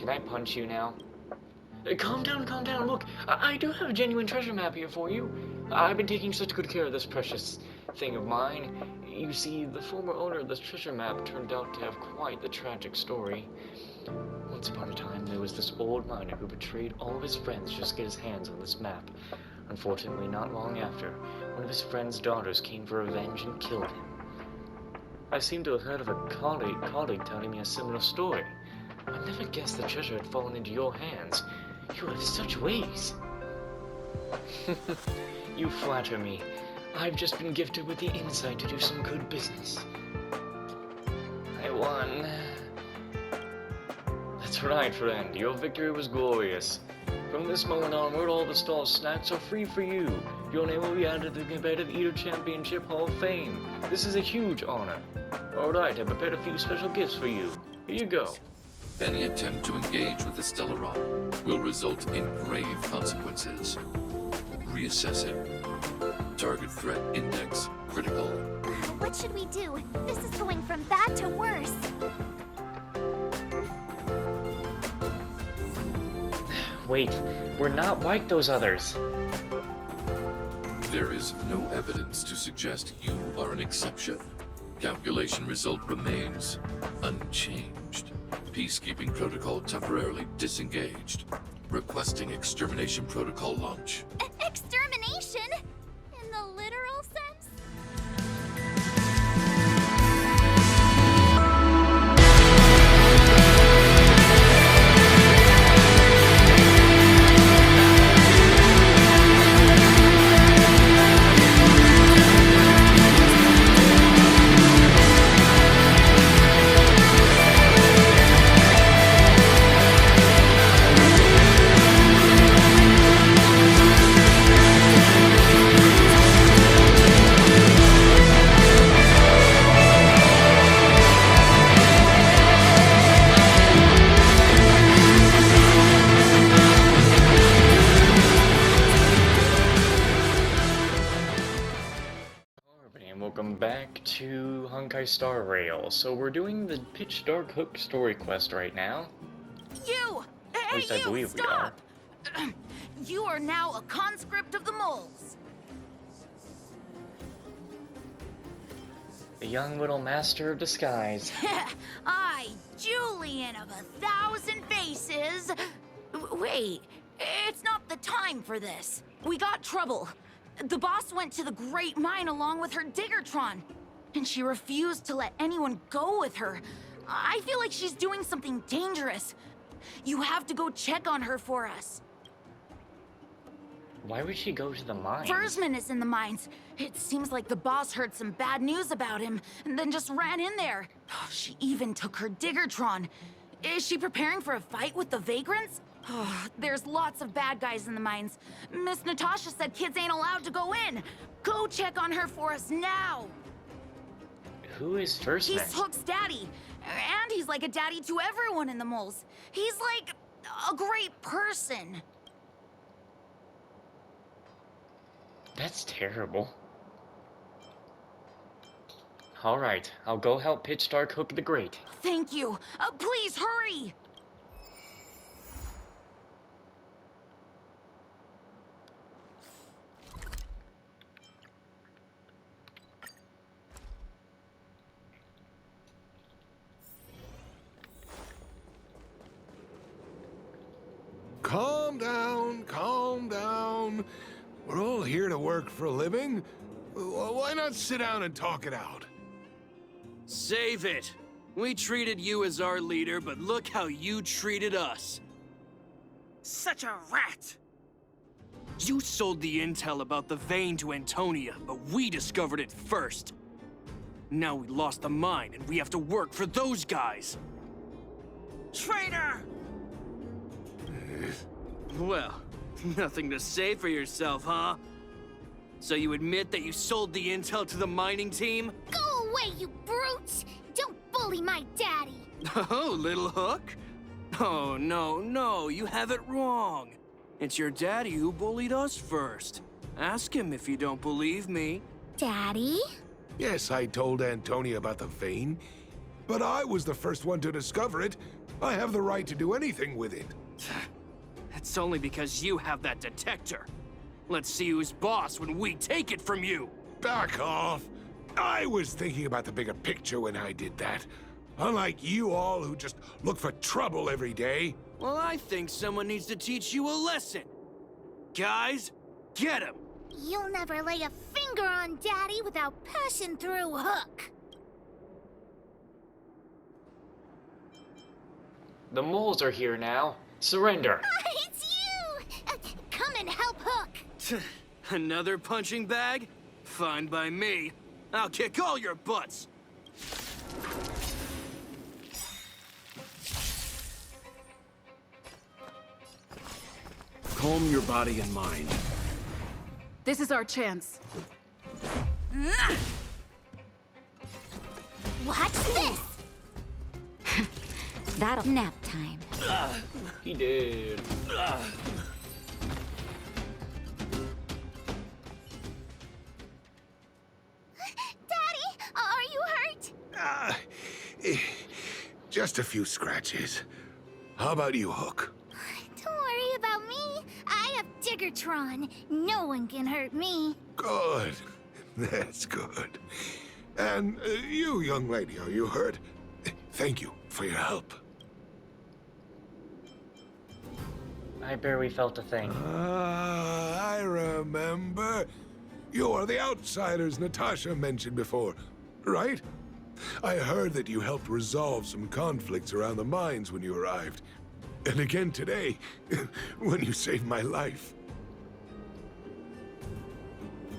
Can I punch you now? Calm down, calm down. Look, I do have a genuine treasure map here for you. I've been taking such good care of this precious thing of mine. You see, the former owner of this treasure map turned out to have quite the tragic story. Once upon a time, there was this old miner who betrayed all of his friends just to get his hands on this map. Unfortunately, not long after, one of his friend's daughters came for revenge and killed him. I seem to have heard of a colleague telling me a similar story. I never guessed the treasure had fallen into your hands. You have such ways. You flatter me. I've just been gifted with the insight to do some good business. I won. That's right, friend. Your victory was glorious. From this moment onward, all the stall snacks are free for you. Your name will be added to the Competitive Eater Championship Hall of Fame. This is a huge honor. Alright, I prepared a few special gifts for you. Here you go. Any attempt to engage with the Stellaron will result in grave consequences. Reassessing. Target threat index critical. What should we do? This is going from bad to worse. Wait, we're not like those others. There is no evidence to suggest you are an exception. Calculation result remains unchanged. Peacekeeping protocol temporarily disengaged. Requesting extermination protocol launch. Extermination? In the literal sense? Welcome back to Honkai Star Rail. So we're doing the Pitch Dark Hook story quest right now. You! At least I believe stop! You are now a conscript of the moles. The young little master of disguise. I, Julian of 1,000 faces. Wait, it's not the time for this. We got trouble. The boss went to the Great Mine along with her Diggertron, and she refused to let anyone go with her. I feel like she's doing something dangerous. You have to go check on her for us. Why would she go to the mines? Versman is in the mines. It seems like the boss heard some bad news about him, and then just ran in there. She even took her Diggertron. Is she preparing for a fight with the vagrants? There's lots of bad guys in the mines. Miss Natasha said kids ain't allowed to go in. Go check on her for us now. Who is Versman? He's Hook's daddy. And he's like a daddy to everyone in the moles. He's like a great person. That's terrible. Alright, I'll go help Pitch Dark Hook the Great. Thank you. Please hurry. Calm down, calm down. We're all here to work for a living. Why not sit down and talk it out? Save it! We treated you as our leader, but look how you treated us. Such a rat! You sold the intel about the vein to Antonia, but we discovered it first. Now we lost the mine, and we have to work for those guys. Traitor! Well, nothing to say for yourself, huh? So you admit that you sold the intel to the mining team? Go away, you brutes! Don't bully my daddy! Oh, little Hook? Oh, no, you have it wrong. It's your daddy who bullied us first. Ask him if you don't believe me. Daddy? Yes, I told Antonia about the vein. But I was the first one to discover it. I have the right to do anything with it. That's only because you have that detector. Let's see who's boss when we take it from you. Back off. I was thinking about the bigger picture when I did that. Unlike you all who just look for trouble every day. Well, I think someone needs to teach you a lesson. Guys, get him! You'll never lay a finger on Daddy without passing through Hook. The moles are here now. Surrender. It's you! Come and help Hook. Another punching bag? Fine by me. I'll kick all your butts. Calm your body and mind. This is our chance. Watch this! That'll nap time. He did. Daddy, are you hurt? Just a few scratches. How about you, Hook? Don't worry about me. I have Diggertron. No one can hurt me. Good. That's good. And you, young lady, are you hurt? Thank you for your help. I barely felt a thing. I remember. You are the outsiders Natasha mentioned before, right? I heard that you helped resolve some conflicts around the mines when you arrived. And again today, when you saved my life.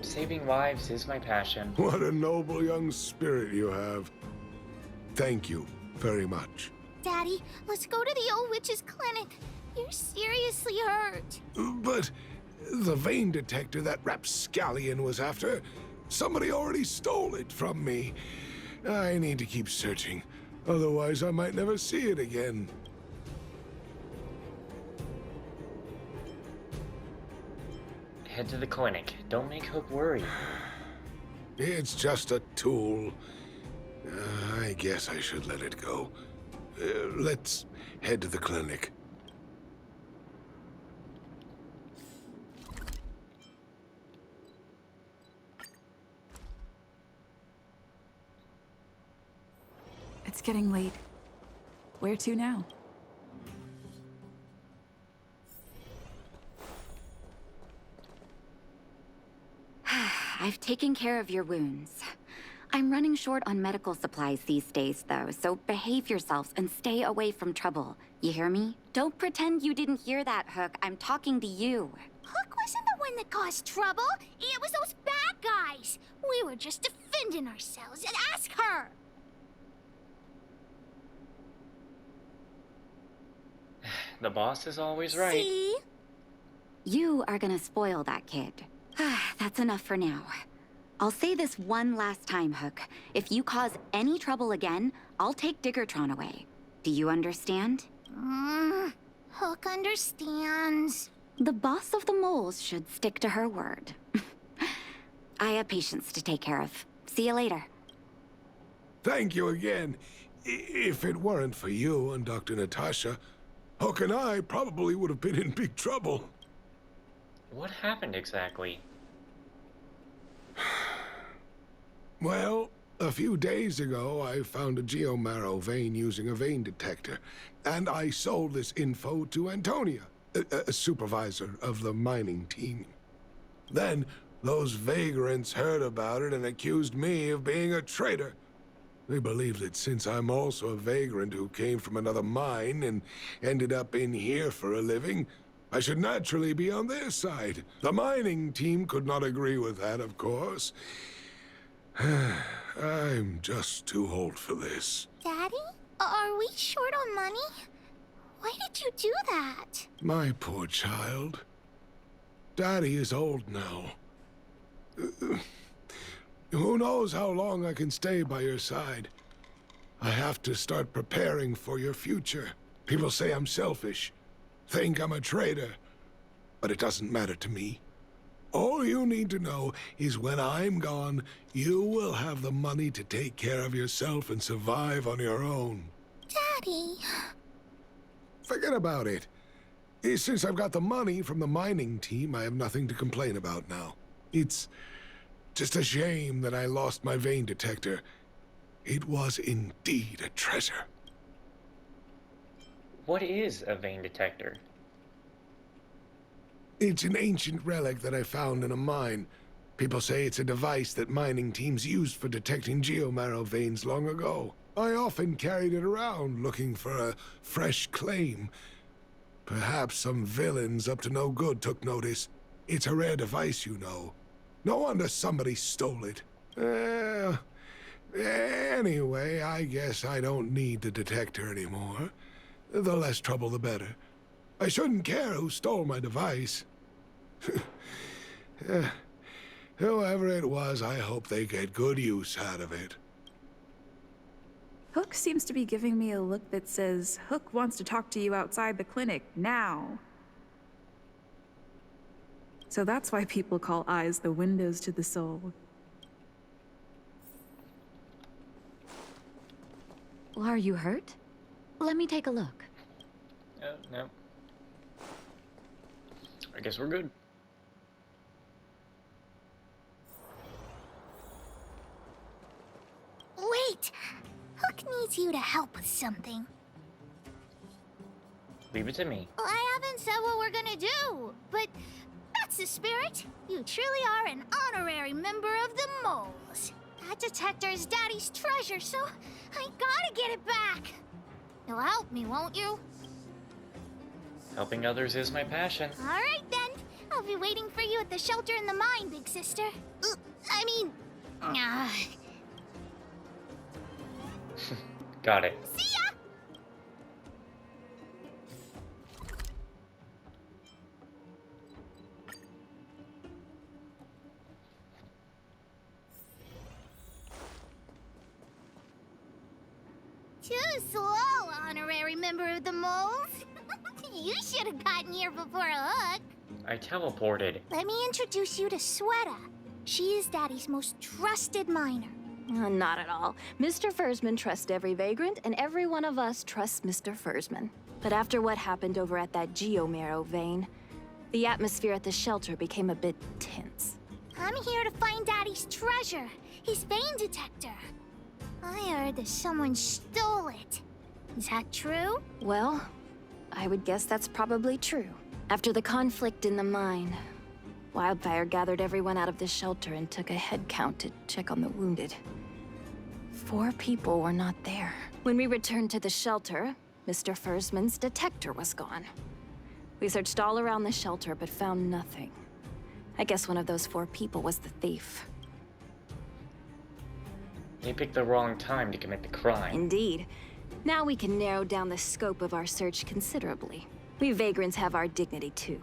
Saving lives is my passion. What a noble young spirit you have. Thank you very much. Daddy, let's go to the old witch's clinic. You're seriously hurt. But the vein detector that rapscallion was after, somebody already stole it from me. I need to keep searching, otherwise I might never see it again. Head to the clinic. Don't make Hook worry. It's just a tool. I guess I should let it go. Let's head to the clinic. It's getting late. Where to now? I've taken care of your wounds. I'm running short on medical supplies these days, though, so behave yourselves and stay away from trouble. You hear me? Don't pretend you didn't hear that, Hook. I'm talking to you. Hook wasn't the one that caused trouble. It was those bad guys. We were just defending ourselves, and ask her. The boss is always right. See? You are gonna spoil that kid. That's enough for now. I'll say this one last time, Hook. If you cause any trouble again, I'll take Diggertron away. Do you understand? Hook understands. The boss of the moles should stick to her word. I have patients to take care of. See you later. Thank you again. If it weren't for you and Dr. Natasha, Hook and I probably would have been in big trouble. What happened exactly? Well, a few days ago, I found a geomarrow vein using a vein detector, and I sold this info to Antonia, a supervisor of the mining team. Then, those vagrants heard about it and accused me of being a traitor. They believe that since I'm also a vagrant who came from another mine and ended up in here for a living, I should naturally be on their side. The mining team could not agree with that, of course. I'm just too old for this. Daddy, are we short on money? Why did you do that? My poor child. Daddy is old now. Who knows how long I can stay by your side? I have to start preparing for your future. People say I'm selfish, think I'm a traitor, but it doesn't matter to me. All you need to know is when I'm gone, you will have the money to take care of yourself and survive on your own. Daddy. Forget about it. Since I've got the money from the mining team, I have nothing to complain about now. It's just a shame that I lost my vein detector. It was indeed a treasure. What is a vein detector? It's an ancient relic that I found in a mine. People say it's a device that mining teams used for detecting geomarrow veins long ago. I often carried it around looking for a fresh claim. Perhaps some villains up to no good took notice. It's a rare device, you know. No wonder somebody stole it. Anyway, I guess I don't need the detector anymore. The less trouble, the better. I shouldn't care who stole my device. Whoever it was, I hope they get good use out of it. Hook seems to be giving me a look that says, Hook wants to talk to you outside the clinic, now. So that's why people call eyes the windows to the soul. Well, are you hurt? Let me take a look. No. I guess we're good. Wait! Hook needs you to help with something. Leave it to me. Well, I haven't said what we're gonna do, but that's the spirit. You truly are an honorary member of the Moles. That detector is Daddy's treasure, so I gotta get it back. You'll help me, won't you? Helping others is my passion. All right, then. I'll be waiting for you at the shelter in the mine, big sister. Got it. See ya! Too slow, honorary member of the Moles. You should have gotten here before Hook. I teleported. Let me introduce you to Sweta. She is Daddy's most trusted miner. Not at all. Mr. Fursman trusts every vagrant, and every one of us trusts Mr. Fursman. But after what happened over at that geomarrow vein, the atmosphere at the shelter became a bit tense. I'm here to find Daddy's treasure, his vein detector. I heard that someone stole it. Is that true? Well, I would guess that's probably true. After the conflict in the mine, Wildfire gathered everyone out of the shelter and took a head count to check on the wounded. 4 people were not there. When we returned to the shelter, Mr. Fursman's detector was gone. We searched all around the shelter but found nothing. I guess one of those 4 people was the thief. They picked the wrong time to commit the crime. Indeed. Now we can narrow down the scope of our search considerably. We vagrants have our dignity too.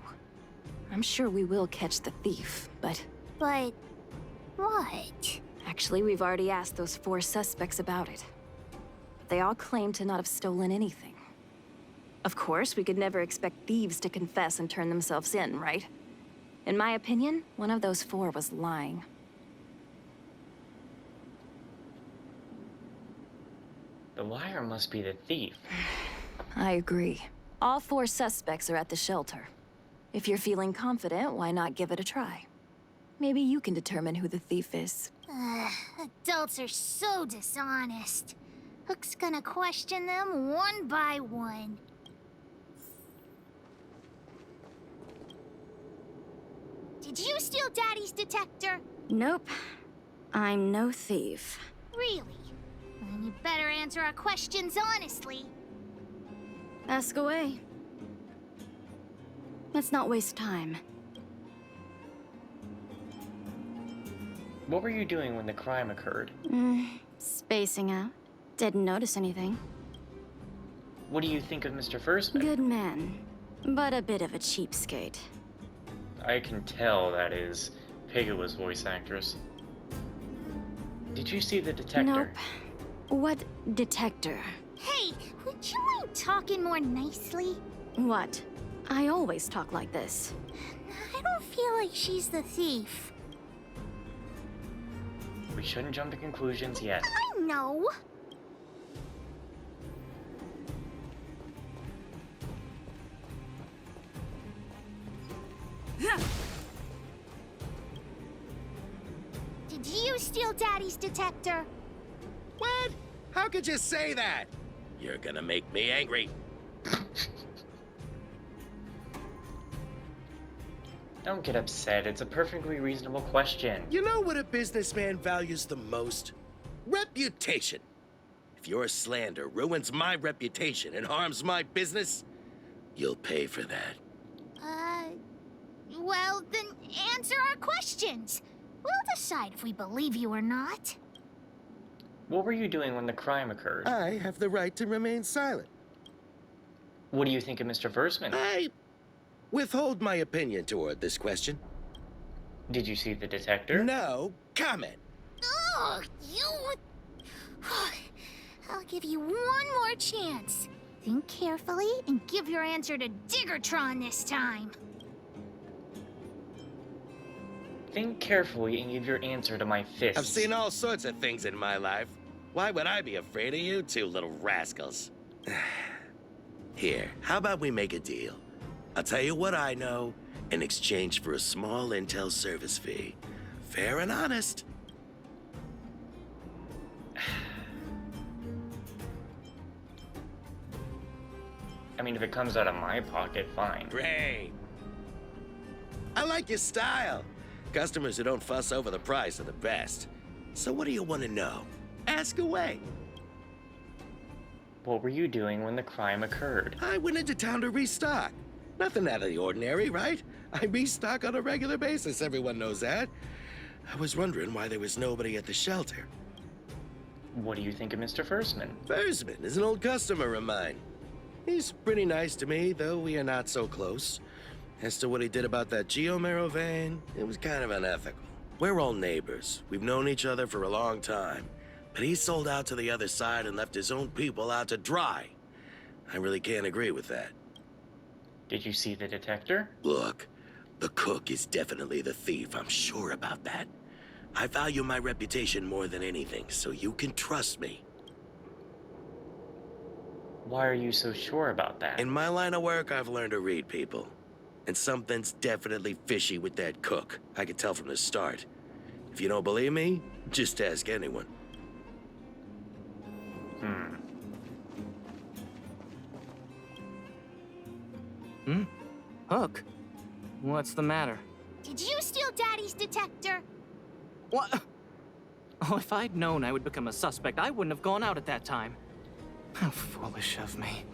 I'm sure we will catch the thief, but... But... what? Actually, we've already asked those 4 suspects about it. But they all claim to not have stolen anything. Of course, we could never expect thieves to confess and turn themselves in, right? In my opinion, one of those 4 was lying. The liar must be the thief. I agree. All 4 suspects are at the shelter. If you're feeling confident, why not give it a try? Maybe you can determine who the thief is. Adults are so dishonest. Hook's gonna question them one by one. Did you steal Daddy's detector? Nope. I'm no thief. Really? Then you better answer our questions honestly. Ask away. Let's not waste time. What were you doing when the crime occurred? Spacing out. Didn't notice anything. What do you think of Mr. Fursman? Good man, but a bit of a cheapskate. I can tell that is Pegawa's voice actress. Did you see the detector? Nope. What detector? Hey, would you mind talking more nicely? What? I always talk like this. I don't feel feel like she's the thief? We shouldn't jump to conclusions yet. I know. Did you steal Daddy's detector? What? How could you say that? You're gonna make me angry. Don't get upset. It's a perfectly reasonable question. You know what a businessman values the most? Reputation. If your slander ruins my reputation and harms my business, you'll pay for that. Well, then answer our questions. We'll decide if we believe you or not. What were you doing when the crime occurred? I have the right to remain silent. What do you think of Mr. Versman? I withhold my opinion toward this question. Did you see the detector? No comment. Ugh, you... I'll give you one more chance. Think carefully and give your answer to Diggertron this time. Think carefully and give your answer to my fist. I've seen all sorts of things in my life. Why would I be afraid of you two little rascals? Here, how about we make a deal? I'll tell you what I know in exchange for a small intel service fee. Fair and honest. I mean, if it comes out of my pocket, fine. Great. I like your style. Customers who don't fuss over the price are the best. So what do you want to know? Ask away. What were you doing when the crime occurred? I went into town to restock. Nothing out of the ordinary, right? I restock on a regular basis, everyone knows that. I was wondering why there was nobody at the shelter. What do you think of Mr. Versman? Versman is an old customer of mine. He's pretty nice to me, though we are not so close. As to what he did about that geomarrow vein, it was kind of unethical. We're all neighbors. We've known each other for a long time. But he sold out to the other side and left his own people out to dry. I really can't agree with that. Did you see the detector? Look, the cook is definitely the thief. I'm sure about that. I value my reputation more than anything, so you can trust me. Why are you so sure about that? In my line of work, I've learned to read people. And something's definitely fishy with that cook. I could tell from the start. If you don't believe me, just ask anyone. Hook? What's the matter? Did you steal Daddy's detector? What? Oh, if I'd known I would become a suspect, I wouldn't have gone out at that time. How foolish of me.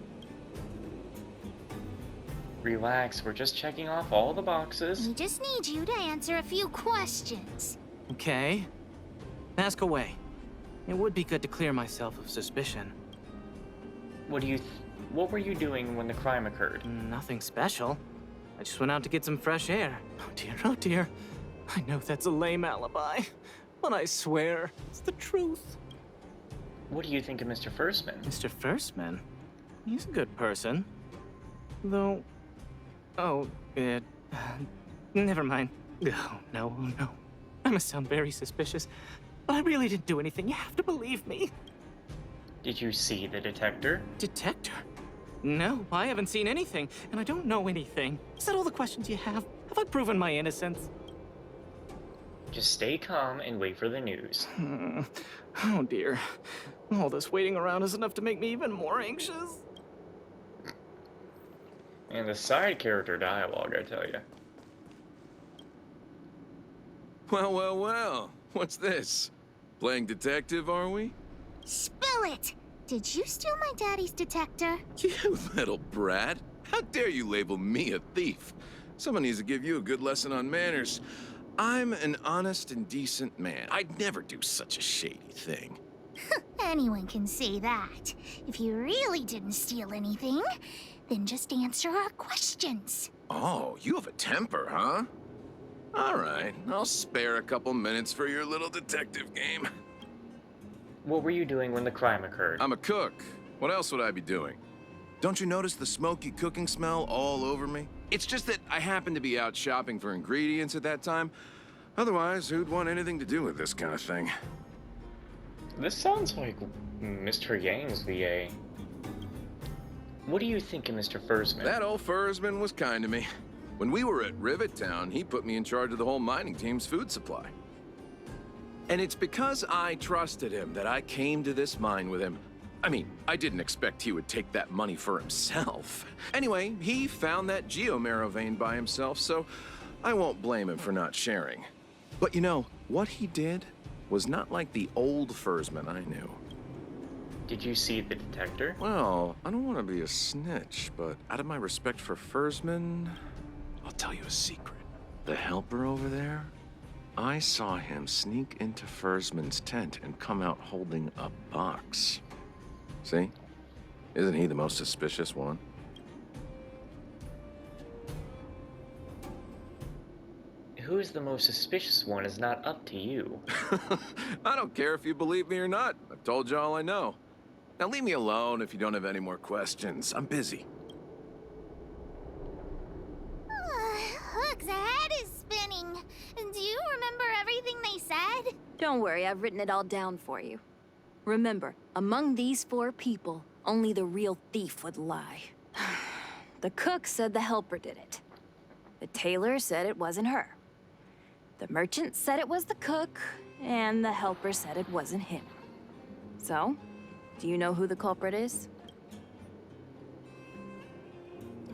Relax, we're just checking off all the boxes. We just need you to answer a few questions. Okay. Ask away. It would be good to clear myself of suspicion. What were you doing when the crime occurred? Nothing special. I just went out to get some fresh air. Oh dear, oh dear. I know that's a lame alibi, but I swear it's the truth. What do you think of Mr. Versman? Mr. Versman? He's a good person. Though... Oh, never mind. Oh, no, no. I must sound very suspicious, but I really didn't do anything. You have to believe me. Did you see the detector? Detector? No, I haven't seen anything, and I don't know anything. Is that all the questions you have? Have I proven my innocence? Just stay calm and wait for the news. Oh dear. All this waiting around is enough to make me even more anxious. And the side character dialogue, I tell you. Well, well, well. What's this? Playing detective, are we? Spill it! Did you steal my daddy's detector? You little brat. How dare you label me a thief? Someone needs to give you a good lesson on manners. I'm an honest and decent man. I'd never do such a shady thing. Anyone can say that. If you really didn't steal anything, then just answer our questions. Oh, you have a temper, huh? All right, I'll spare a couple minutes for your little detective game. What were you doing when the crime occurred? I'm a cook. What else would I be doing? Don't you notice the smoky cooking smell all over me? It's just that I happened to be out shopping for ingredients at that time. Otherwise, who'd want anything to do with this kind of thing? This sounds like Mr. Yang's VA. What do you think of Mr. Fursman? That old Fursman was kind to me. When we were at Rivet Town, he put me in charge of the whole mining team's food supply. And it's because I trusted him that I came to this mine with him. I mean, I didn't expect he would take that money for himself. Anyway, he found that geomarrow vein by himself, so I won't blame him for not sharing. But you know, what he did was not like the old Fursman I knew. Did you see the detector? Well, I don't want to be a snitch, but out of my respect for Fursman, I'll tell you a secret. The helper over there, I saw him sneak into Fursman's tent and come out holding a box. See? Isn't he the most suspicious one? Who's the most suspicious one is not up to you. I don't care if you believe me or not. I've told you all I know. Now leave me alone if you don't have any more questions. I'm busy. Hook's head is spinning. Do you remember everything they said? Don't worry, I've written it all down for you. Remember, among these 4 people, only the real thief would lie. The cook said the helper did it. The tailor said it wasn't her. The merchant said it was the cook, and the helper said it wasn't him. So, do you know who the culprit is?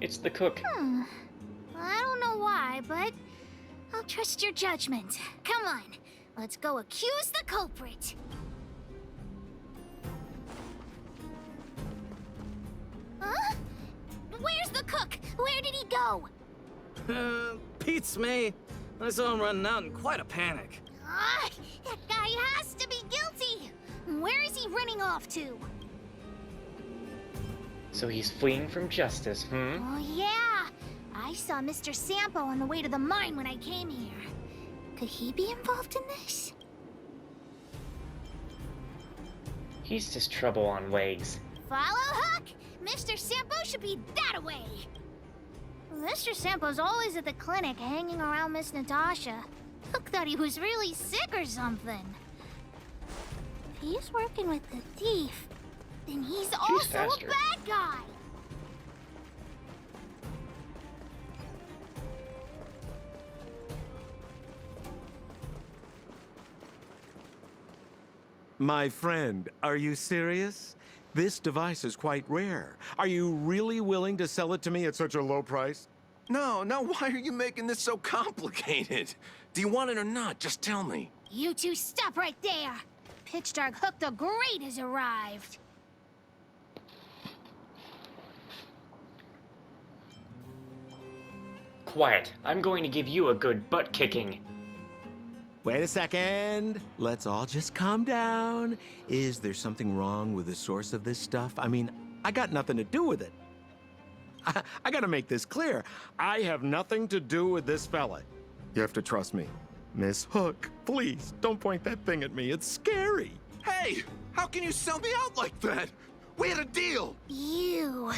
It's the cook. I don't know why, but I'll trust your judgment. Come on, let's go accuse the culprit. Huh? Where's the cook? Where did he go? Pete's me. I saw him running out in quite a panic. That guy has to be guilty. Where is he running off to? So he's fleeing from justice, Oh, yeah. I saw Mr. Sampo on the way to the mine when I came here. Could he be involved in this? He's just trouble on legs. Follow Hook! Mr. Sampo should be that way. Mr. Sampo's always at the clinic hanging around Miss Natasha. Hook thought he was really sick or something. If he's working with the thief, then he's also faster. a bad guy. My friend, are you serious? This device is quite rare. Are you really willing to sell it to me at such a low price? No, why are you making this so complicated? Do you want it or not? Just tell me. You two stop right there. Pitch Dark Hook the Great has arrived. Quiet. I'm going to give you a good butt kicking. Wait a second. Let's all just calm down. Is there something wrong with the source of this stuff? I mean, I got nothing to do with it. I gotta make this clear. I have nothing to do with this fella. You have to trust me. Miss Hook, please, don't point that thing at me. It's scary. Hey, how can you sell me out like that? We had a deal. You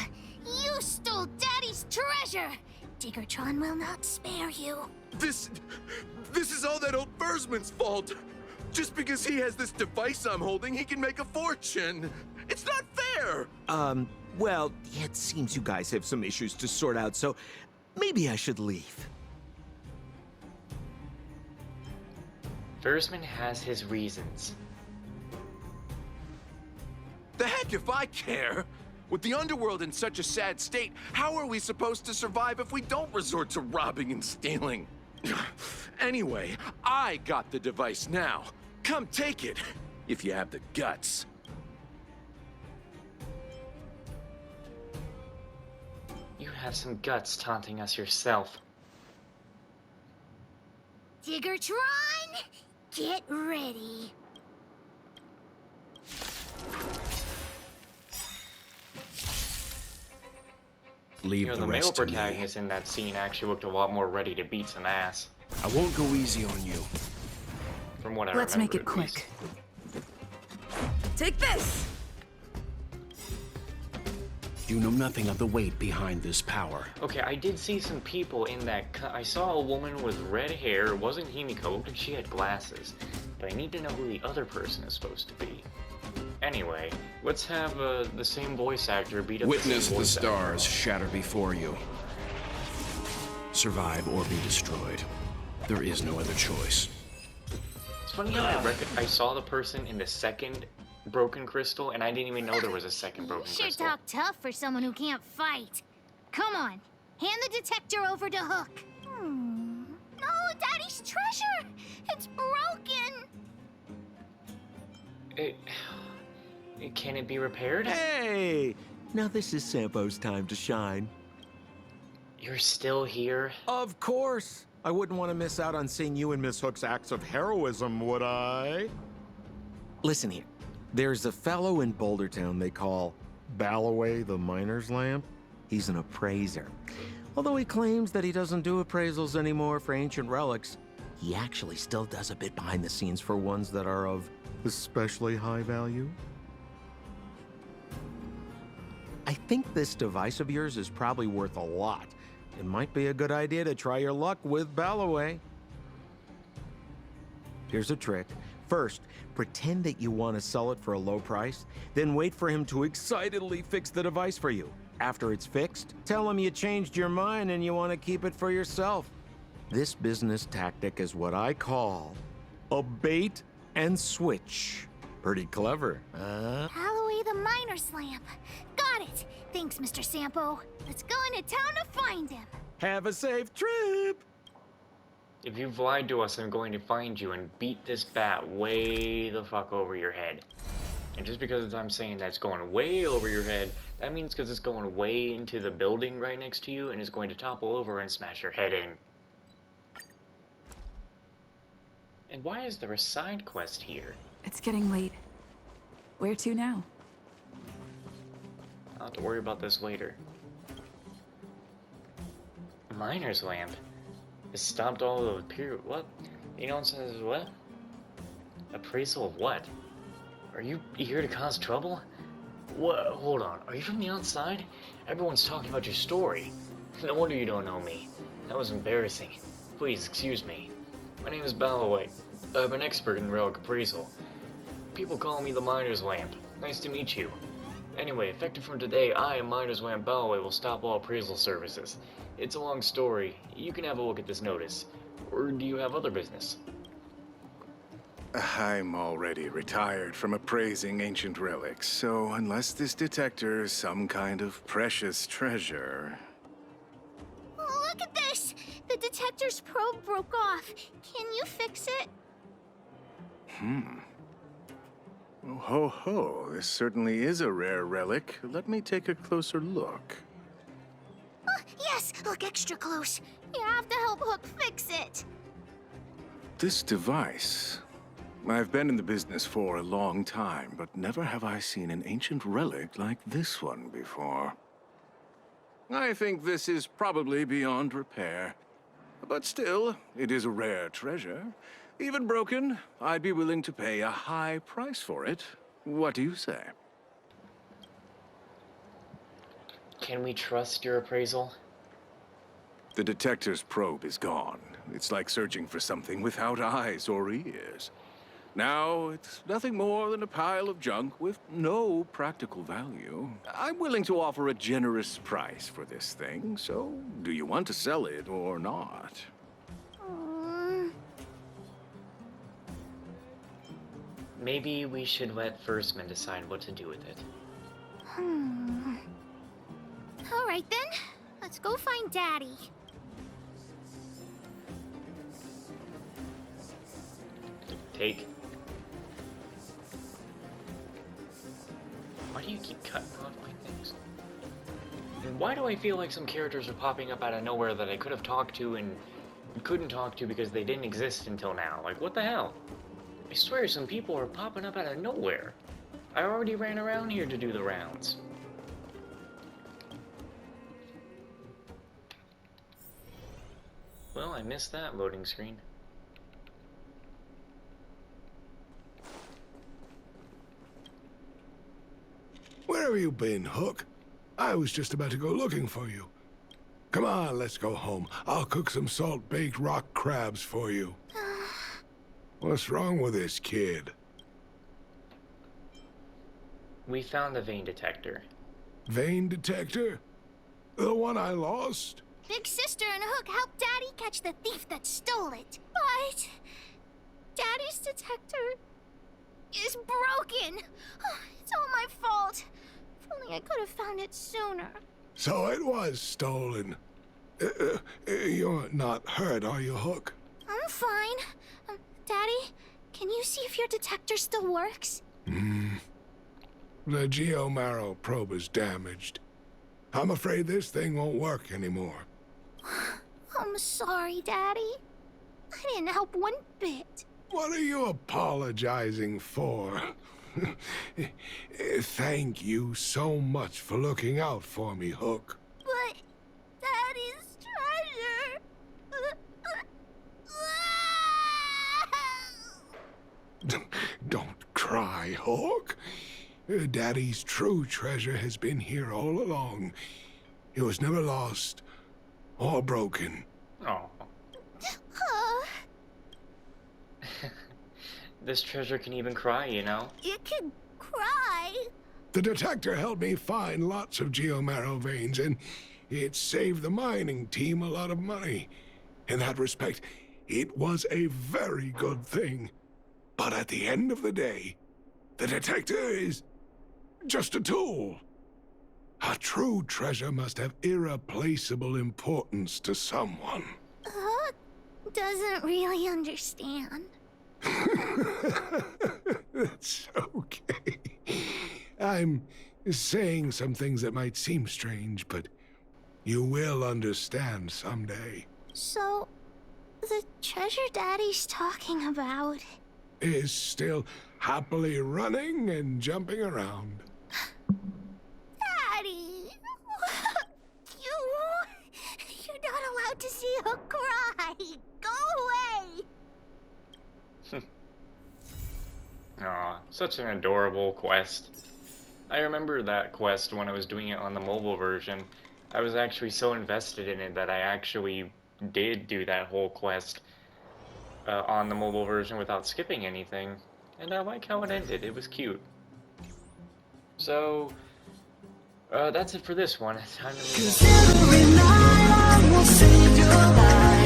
stole Daddy's treasure. Diggertron will not spare you. This is all that old Fursman's fault. Just because he has this device I'm holding, he can make a fortune. It's not fair. Well, it seems you guys have some issues to sort out, so maybe I should leave. Fursman has his reasons. The heck if I care? With the underworld in such a sad state, how are we supposed to survive if we don't resort to robbing and stealing? Anyway, I got the device now. Come take it, if you have the guts. You have some guts taunting us yourself. Diggertron, get ready. Leave The the male rest to me. protagonist in that scene actually looked a lot more ready to beat some ass. I won't go easy on you. From what I Let's make remember, it at least. quick. Take this! You know nothing of the weight behind this power. Okay, I did see some people in that. I saw a woman with red hair. It wasn't Himiko. It looked like she had glasses. But I need to know who the other person is supposed to be. Anyway, let's have the same voice actor beat up Witness the the same voice stars shatter before you. Survive or be destroyed. There is no other choice. It's funny how I saw the person in the second broken crystal, and I didn't even know there was a second broken Sure crystal. talk tough for someone who can't fight. Come on, hand the detector over to Hook. No, Daddy's treasure! It's broken! Can it be repaired? Hey! Now this is Sampo's time to shine. You're still here? Of course! I wouldn't want to miss out on seeing you and Miss Hook's acts of heroism, would I? Listen here. There's a fellow in Bouldertown they call Balloway the Miner's Lamp. He's an appraiser. Although he claims that he doesn't do appraisals anymore for ancient relics, he actually still does a bit behind the scenes for ones that are of especially high value. I think this device of yours is probably worth a lot. It might be a good idea to try your luck with Balloway. Here's a trick. First, pretend that you want to sell it for a low price, then wait for him to excitedly fix the device for you. After it's fixed, tell him you changed your mind and you want to keep it for yourself. This business tactic is what I call a bait and switch. Pretty clever, huh? Balloway the Miner's Lamp. Got it. Thanks, Mr. Sampo. Let's go into town to find him. Have a safe trip! If you've lied to us, I'm going to find you and beat this bat way the fuck over your head. And just because I'm saying that's going way over your head, that means because it's going way into the building right next to you and is going to topple over and smash your head in. And why is there a side quest here? It's getting late. Where to now? I'll have to worry about this later. Miner's lamp. It stopped all the period. What? You know what says what? Appraisal of what? Are you here to cause trouble? What? Hold on. Are you from the outside? Everyone's talking about your story. No wonder you don't know me. That was embarrassing. Please excuse me. My name is Balloway. I'm an expert in relic appraisal. People call me the Miner's Lamp. Nice to meet you. Anyway, effective from today, I, Miner's Lamp Balloway, will stop all appraisal services. It's a long story. You can have a look at this notice. Or do you have other business? I'm already retired from appraising ancient relics, so unless this detector is some kind of precious treasure... Look at this! The detector's probe broke off. Can you fix it? Oh, ho ho, this certainly is a rare relic. Let me take a closer look. Yes! Look extra close. You have to help Hook fix it. This device... I've been in the business for a long time, but never have I seen an ancient relic like this one before. I think this is probably beyond repair. But still, it is a rare treasure. Even broken, I'd be willing to pay a high price for it. What do you say? Can we trust your appraisal? The detector's probe is gone. It's like searching for something without eyes or ears. Now, it's nothing more than a pile of junk with no practical value. I'm willing to offer a generous price for this thing, so do you want to sell it or not? Maybe we should let Firstman decide what to do with it. All right then. Let's go find Daddy. Take. Why do you keep cutting off my things? And why do I feel like some characters are popping up out of nowhere that I could have talked to and couldn't talk to because they didn't exist until now? Like, what the hell? I swear some people are popping up out of nowhere. I already ran around here to do the rounds. Well, I missed that loading screen. Where have you been, Hook? I was just about to go looking for you. Come on, let's go home. I'll cook some salt-baked rock crabs for you. What's wrong with this kid? We found the vein detector. Vein detector? The one I lost? Big Sister and Hook helped Daddy catch the thief that stole it. But Daddy's detector is broken. It's all my fault. If only I could have found it sooner. So it was stolen. You're not hurt, are you, Hook? I'm fine. Daddy, can you see if your detector still works? The geomarrow probe is damaged. I'm afraid this thing won't work anymore. I'm sorry, Daddy. I didn't help one bit. What are you apologizing for? Thank you so much for looking out for me, Hook. But Daddy's treasure... Don't cry, Hook. Daddy's true treasure has been here all along. It was never lost or broken. Oh. This treasure can even cry, you know? It can cry. The detector helped me find lots of geomarrow veins, and it saved the mining team a lot of money. In that respect, it was a very good thing. But at the end of the day, the detector is just a tool. A true treasure must have irreplaceable importance to someone. Hook doesn't really understand. That's okay. I'm saying some things that might seem strange, but you will understand someday. So, the treasure Daddy's talking about is still happily running and jumping around. Daddy! You're not allowed to see her cry! Go away! Aw, such an adorable quest. I remember that quest when I was doing it on the mobile version. I was actually so invested in it that I actually did do that whole quest on the mobile version without skipping anything. And I like how it ended, it was cute. So, that's it for this one. It's time to move on.